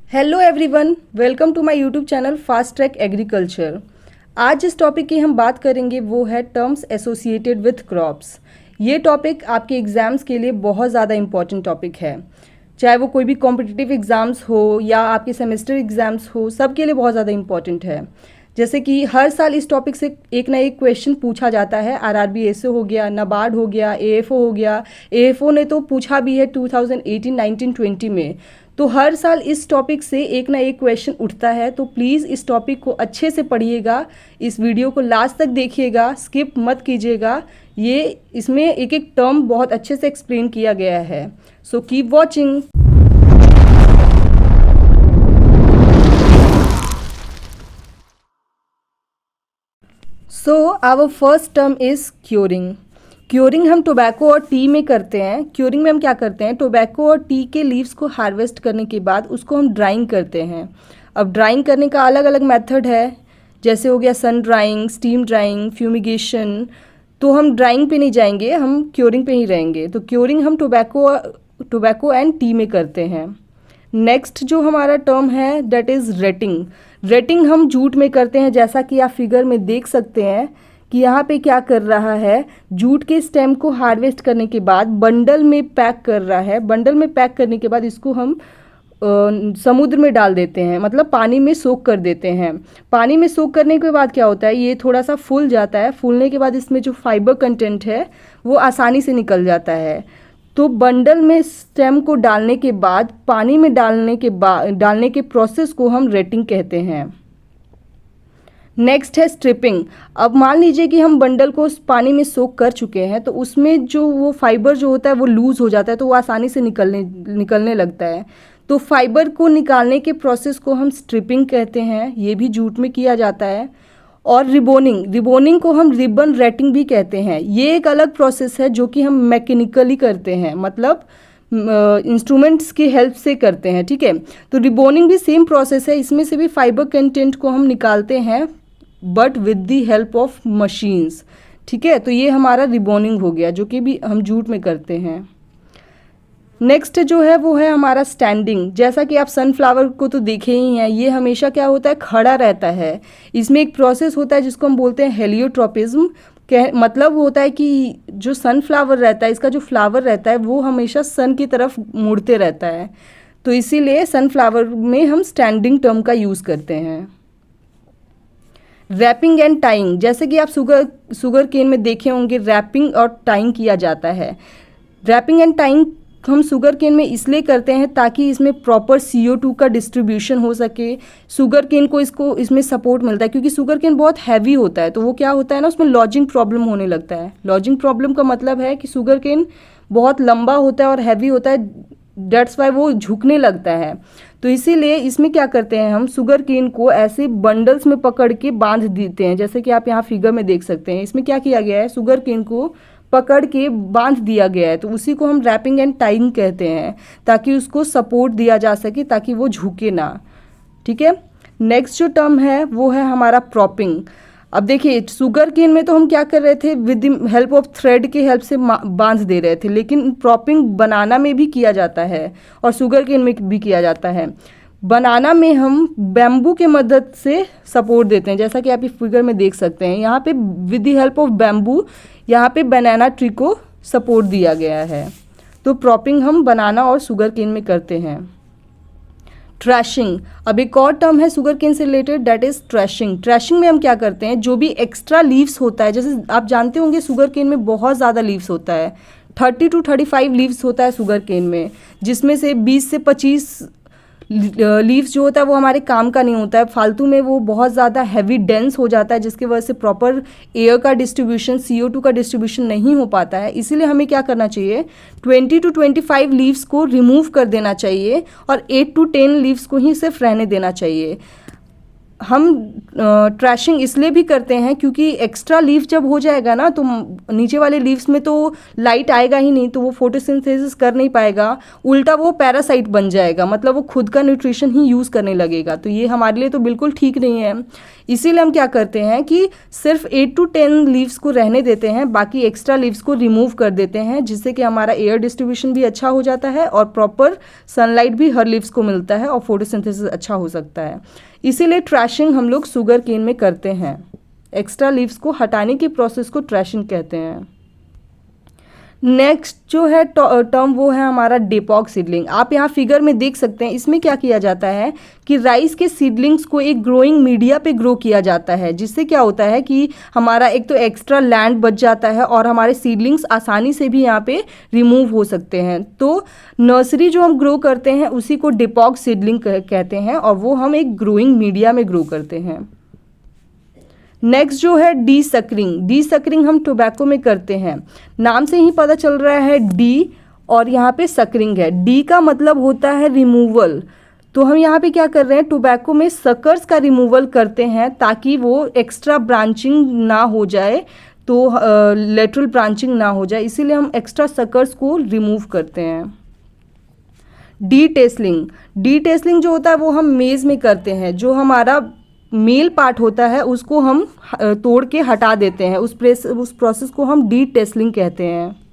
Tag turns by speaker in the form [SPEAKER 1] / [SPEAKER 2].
[SPEAKER 1] Hello everyone, welcome to my YouTube channel fast track agriculture. आज जिस topic की हम बात करेंगे वो है टर्म्स एसोसिएटेड विथ क्रॉप्स। ये टॉपिक आपके एग्ज़ाम्स के लिए बहुत ज़्यादा इम्पॉर्टेंट टॉपिक है। चाहे वो कोई भी कॉम्पिटिटिव एग्ज़ाम्स हो या आपके सेमेस्टर एग्ज़ाम्स हो, सबके लिए बहुत ज़्यादा इम्पॉर्टेंट है। जैसे कि हर साल इस टॉपिक से एक ना एक क्वेश्चन पूछा जाता है। आरआरबी एसओ हो गया, नाबार्ड हो गया, एएफओ हो गया। एएफओ ने तो पूछा भी है 2018, 19, 20 में। तो हर साल इस टॉपिक से एक ना एक क्वेश्चन उठता है। तो प्लीज़ इस टॉपिक को अच्छे से पढ़िएगा, इस वीडियो को लास्ट तक देखिएगा, स्किप मत कीजिएगा। ये इसमें एक एक टर्म बहुत अच्छे से एक्सप्लेन किया गया है। So keep watching. So our first term is curing. Curing हम टोबैको और टी में करते हैं। क्योरिंग में हम क्या करते हैं, टोबैको और टी के लीव्स को हार्वेस्ट करने के बाद उसको हम ड्राइंग करते हैं। अब ड्राइंग करने का अलग अलग मेथड है, जैसे हो गया sun drying, steam drawing, fumigation. तो हम ड्राइंग पे नहीं जाएंगे, हम क्योरिंग पे ही रहेंगे। तो क्योरिंग हम टोबैको एंड टी में करते हैं। नेक्स्ट जो हमारा टर्म है दैट इज़ रेटिंग। रेटिंग हम जूट में करते हैं, जैसा कि आप फिगर में देख सकते हैं कि यहाँ पे क्या कर रहा है, जूट के स्टेम को हार्वेस्ट करने के बाद बंडल में पैक कर रहा है। बंडल में पैक करने के बाद इसको हम समुद्र में डाल देते हैं, मतलब पानी में सोक कर देते हैं। पानी में सोक करने के बाद क्या होता है, ये थोड़ा सा फूल जाता है। फूलने के बाद इसमें जो फाइबर कंटेंट है वो आसानी से निकल जाता है। तो बंडल में स्टेम को डालने के बाद पानी में डालने के प्रोसेस को हम रेटिंग कहते हैं। नेक्स्ट है स्ट्रिपिंग। अब मान लीजिए कि हम बंडल को पानी में सोक कर चुके हैं, तो उसमें जो वो फाइबर जो होता है वो लूज़ हो जाता है, तो वो आसानी से निकलने लगता है। तो फाइबर को निकालने के प्रोसेस को हम स्ट्रिपिंग कहते हैं। ये भी जूट में किया जाता है। और रिबोनिंग को हम रिबन रेटिंग भी कहते हैं। ये एक अलग प्रोसेस है जो कि हम मैकेनिकली करते हैं, मतलब इंस्ट्रूमेंट्स की हेल्प से करते हैं। ठीक है, तो रिबोनिंग भी सेम प्रोसेस है। इसमें से भी फाइबर कंटेंट को हम निकालते हैं, but with the help of machines. ठीक है, तो ये हमारा रिबोनिंग हो गया, जो कि भी हम जूट में करते हैं। नेक्स्ट जो है वो है हमारा स्टैंडिंग। जैसा कि आप सनफ्लावर को तो देखे ही हैं, ये हमेशा क्या होता है, खड़ा रहता है। इसमें एक प्रोसेस होता है जिसको हम बोलते हैं हेलियोट्रोपिज्म। मतलब होता है कि जो सनफ्लावर रहता है, इसका जो फ्लावर रहता है वो हमेशा सन की तरफ मुड़ते रहता है। तो इसीलिए सनफ्लावर में हम स्टैंडिंग टर्म का यूज़ करते हैं। रैपिंग एंड टाइंग, जैसे कि आप शुगर केन में देखे होंगे, रैपिंग और टाइंग किया जाता है। रैपिंग एंड टाइंग हम शुगर केन में इसलिए करते हैं ताकि इसमें प्रॉपर CO2 का डिस्ट्रीब्यूशन हो सके। शुगर केन को इसमें सपोर्ट मिलता है, क्योंकि शुगर केन बहुत हैवी होता है। तो वो क्या होता है ना, उसमें लॉजिंग प्रॉब्लम होने लगता है। लॉजिंग प्रॉब्लम का मतलब है कि शुगर केन बहुत लंबा होता है और हैवी होता है, डेट्स वाई वो झुकने लगता है। तो इसीलिए इसमें क्या करते हैं, हम शुगर केन को ऐसे बंडल्स में पकड़ के बांध देते हैं, जैसे कि आप यहाँ फिगर में देख सकते हैं। इसमें क्या किया गया है, शुगर केन को पकड़ के बांध दिया गया है। तो उसी को हम रैपिंग एंड टाइंग कहते हैं, ताकि उसको सपोर्ट दिया जा सके, ताकि वो झुके ना। ठीक है, नेक्स्ट जो टर्म है वो है हमारा प्रॉपिंग। अब देखिए, शुगर केन में तो हम क्या कर रहे थे, with the help of thread के हेल्प से बांध दे रहे थे, लेकिन प्रॉपिंग बनाना में भी किया जाता है और शुगर केन में भी किया जाता है। बनाना में हम बैम्बू के मदद से सपोर्ट देते हैं, जैसा कि आप इस फिगर में देख सकते हैं। यहाँ पे with the help of bamboo यहाँ पे बनाना ट्री को सपोर्ट दिया गया है। तो प्रॉपिंग हम बनाना और शुगर केन में करते हैं। ट्रैशिंग, अब एक और टर्म है शुगर केन से related, that is trashing. Trashing में हम क्या करते हैं, जो भी एक्स्ट्रा लीव्स होता है, जैसे आप जानते होंगे शुगर केन में बहुत ज़्यादा लीव्स होता है, 30 to 35 लीव्स होता है शुगर केन में, जिसमें से 20 से 25 लीव्स जो होता है वो हमारे काम का नहीं होता है। फालतू में वो बहुत ज़्यादा हैवी डेंस हो जाता है, जिसकी वजह से प्रॉपर एयर का डिस्ट्रीब्यूशन, CO2 का डिस्ट्रीब्यूशन नहीं हो पाता है। इसीलिए हमें क्या करना चाहिए, 20 to 25 लीव्स को रिमूव कर देना चाहिए और 8 to 10 लीव्स को ही सिर्फ रहने देना चाहिए। हम ट्रैशिंग इसलिए भी करते हैं क्योंकि एक्स्ट्रा लीफ जब हो जाएगा ना तो नीचे वाले लीव्स में तो लाइट आएगा ही नहीं, तो वो फोटोसिंथेसिस कर नहीं पाएगा, उल्टा वो पैरासाइट बन जाएगा, मतलब वो खुद का न्यूट्रिशन ही यूज़ करने लगेगा। तो ये हमारे लिए तो बिल्कुल ठीक नहीं है। इसीलिए हम क्या करते हैं कि सिर्फ 8 to 10 लीव्स को रहने देते हैं, बाकी एक्स्ट्रा लीव्स को रिमूव कर देते हैं, जिससे कि हमारा एयर डिस्ट्रीब्यूशन भी अच्छा हो जाता है और प्रॉपर सनलाइट भी हर लीव्स को मिलता है और फोटोसिंथेसिस अच्छा हो सकता है। इसीलिए ट्रैशिंग हम लोग शुगर केन में करते हैं। एक्स्ट्रा लीव्स को हटाने की प्रोसेस को ट्रैशिंग कहते हैं। नेक्स्ट जो है टर्म वो है हमारा डेपॉक सीडलिंग। आप यहाँ फिगर में देख सकते हैं, इसमें क्या किया जाता है कि राइस के सीडलिंग्स को एक ग्रोइंग मीडिया पे ग्रो किया जाता है, जिससे क्या होता है कि हमारा एक तो एक्स्ट्रा लैंड बच जाता है और हमारे सीडलिंग्स आसानी से भी यहाँ पे रिमूव हो सकते हैं। तो नर्सरी जो हम ग्रो करते हैं उसी को डेपॉक सीडलिंग कहते हैं और वो हम एक ग्रोइंग मीडिया में ग्रो करते हैं। नेक्स्ट जो है डी सकरिंग हम टोबैको में करते हैं। नाम से ही पता चल रहा है डी और यहाँ पे सकरिंग है। डी का मतलब होता है रिमूवल। तो हम यहाँ पे क्या कर रहे हैं, टोबैको में सकर्स का रिमूवल करते हैं ताकि वो एक्स्ट्रा ब्रांचिंग ना हो जाए, तो लेटरल ब्रांचिंग ना हो जाए, इसीलिए हम एक्स्ट्रा सकर्स को रिमूव करते हैं। डी टेस्लिंग जो होता है वो हम मेज़ में करते हैं। जो हमारा मेल पार्ट होता है उसको हम तोड़ के हटा देते हैं, उस प्रोसेस को हम डी टेस्लिंग कहते हैं।